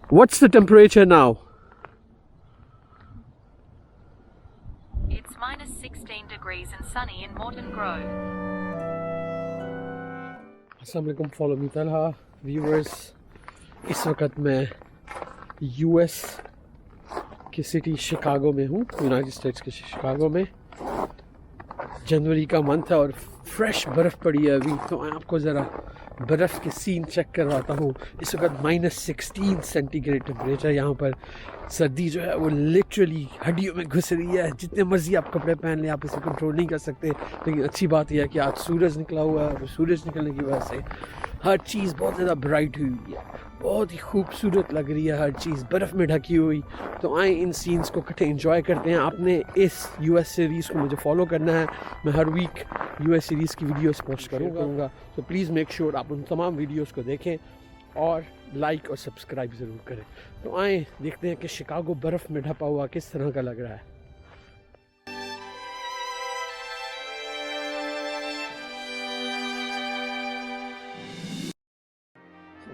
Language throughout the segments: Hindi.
What's the temperature now? It's minus 16 degrees and sunny in Morton Grove. अस्सलाम वालेकुम FollowmeTalha व्यूवर्स, इस वक्त मैं यूएस की सिटी शिकागो में हूँ, यूनाइटेड स्टेट्स के शिकागो में। जनवरी का मंथ है और फ्रेश बर्फ़ पड़ी है अभी, तो मैं आपको ज़रा बर्फ़ के सीन चेक करवाता हूँ। इस वक्त माइनस 16 सेंटीग्रेड टेम्परेचर यहाँ पर। सर्दी जो है वो लिटरली हड्डियों में घुस रही है। जितने मर्जी आप कपड़े पहन लें, आप इसे कंट्रोल नहीं कर सकते। लेकिन अच्छी बात यह है कि आज सूरज निकला हुआ है और सूरज निकलने की वजह से हर चीज़ बहुत ज़्यादा ब्राइट हुई है, बहुत ही खूबसूरत लग रही है हर चीज़ बर्फ़ में ढकी हुई। तो आए इन सीन्स को इकट्ठे एंजॉय करते हैं। आपने इस यूएस सीरीज़ को मुझे फॉलो करना है। मैं हर वीक यूएस सीरीज़ की वीडियोस पोस्ट करूँगा, तो प्लीज़ मेक श्योर आप उन तमाम वीडियोस को देखें और लाइक और सब्सक्राइब ज़रूर करें। तो आए देखते हैं कि शिकागो बर्फ़ में ढपा हुआ किस तरह का लग रहा है।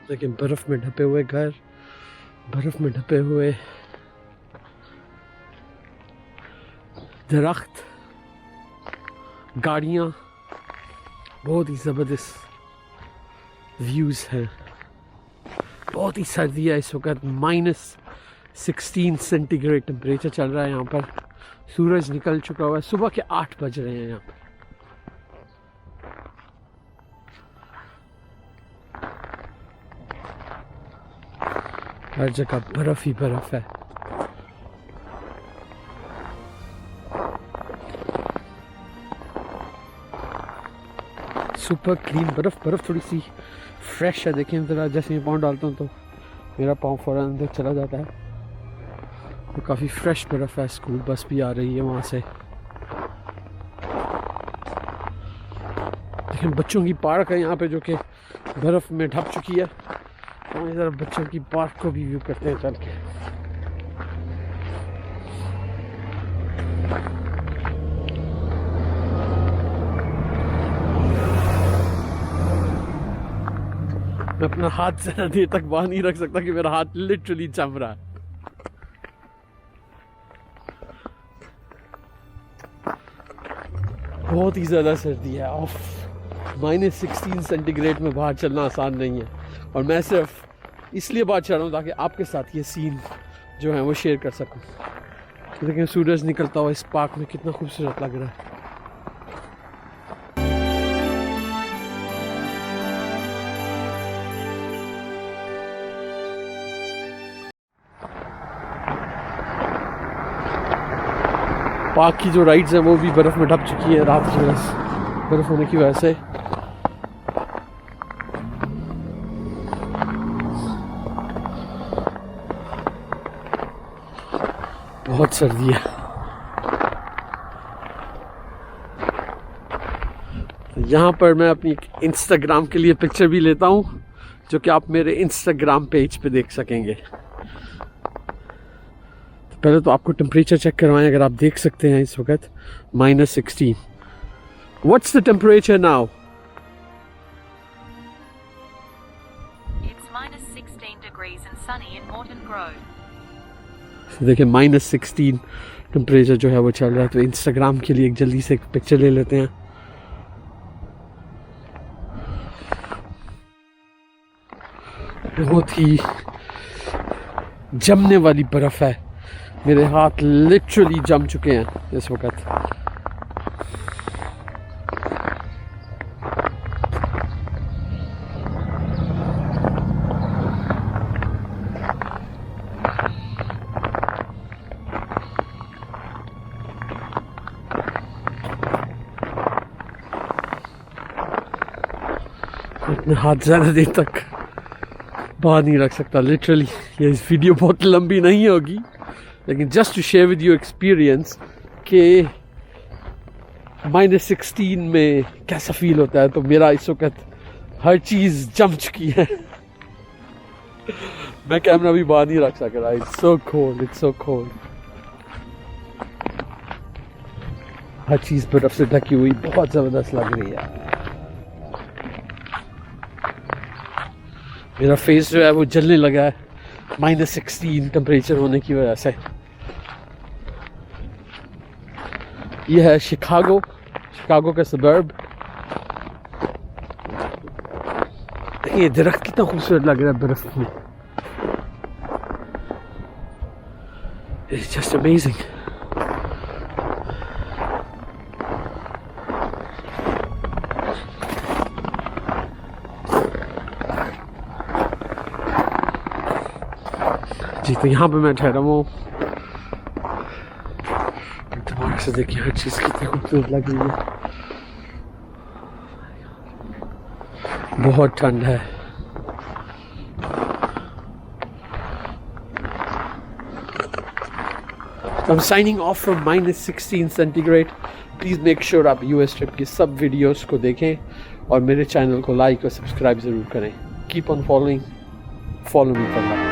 देखिए बर्फ़ में ढपे हुए घर, बर्फ़ में ढपे हुए दरख्त, गाड़ियाँ, बहुत ही ज़बरदस्त व्यूज़ हैं। बहुत ही सर्दी है इस वक्त, माइनस 16 सेंटीग्रेड टेम्परेचर चल रहा है यहाँ पर। सूरज निकल चुका हुआ है, सुबह के 8 बज रहे हैं यहाँ पर। हर जगह बर्फ ही बर्फ है। सुपर क्लीन बर्फ थोड़ी सी फ्रेश है। देखें ज़रा, जैसे मैं पाँव डालता हूँ तो मेरा पाँव फ़ौरन अंदर चला जाता है। तो काफ़ी फ्रेश बर्फ है। स्कूल बस भी आ रही है वहाँ से। लेकिन बच्चों की पार्क है यहाँ पे जो कि बर्फ़ में ढप चुकी है। तो ज़रा बच्चों की पार्क को भी व्यू करते हैं चल के। मैं अपना हाथ ज़्यादा देर तक बाहर नहीं रख सकता कि मेरा हाथ लिटरली जम रहा है। बहुत ही ज़्यादा सर्दी है। ऑफ माइनस 16 सेंटीग्रेड में बाहर चलना आसान नहीं है। और मैं सिर्फ इसलिए बाहर चल रहा हूँ ताकि आपके साथ ये सीन जो है वो शेयर कर सकूँ। लेकिन सूरज निकलता हुआ इस पार्क में कितना खूबसूरत लग रहा है। पार्क की जो राइड्स हैं वो भी बर्फ़ में ढप चुकी है रात की वजह से, बर्फ़ होने की वजह से। बहुत सर्दी है। यहाँ पर मैं अपनी इंस्टाग्राम के लिए पिक्चर भी लेता हूँ, जो कि आप मेरे इंस्टाग्राम पेज पे देख सकेंगे। पहले तो आपको टेम्परेचर चेक करवाएं। अगर आप देख सकते हैं इस वक्त minus 16। What's the temperature now? It's minus 16 degrees and sunny in Morton Grove. देखिए माइनस 16 टेम्परेचर जो है वो चल रहा है। तो इंस्टाग्राम के लिए एक जल्दी से एक पिक्चर ले लेते हैं। बहुत ही जमने वाली बर्फ है। मेरे हाथ लिटरली जम चुके हैं इस वक्त। अपने हाथ ज़्यादा देर तक बाहर नहीं रख सकता लिटरली। ये इस वीडियो बहुत लंबी नहीं होगी, लेकिन just to share with you experience कि माइनस 16 में कैसा फील होता है। तो मेरा इस वक्त हर चीज़ जम चुकी है। मैं कैमरा भी बाहर नहीं रख सक रहा। It's so cold, it's so cold. हर चीज़ बर्फ से ढकी हुई बहुत ज़बरदस्त लग रही है। मेरा फेस जो है वो जलने लगा है। -16 टेम्परेचर होने की वजह से। ये है शिकागो, शिकागो का सबर्ब। ये दरख्त कितना खूबसूरत लग रहा है बर्फ में। It's just amazing. जी तो यहाँ पे मैं ठहरा हूँ। दिमाग से देखिए हर चीज़ कितनी खूबसूरत लग रही है। बहुत ठंड है। I'm signing off from -16 centigrade. Please make sure आप यूएस ट्रिप की सब वीडियोस को देखें और मेरे चैनल को लाइक और सब्सक्राइब ज़रूर करें। Keep on following, follow me Talha.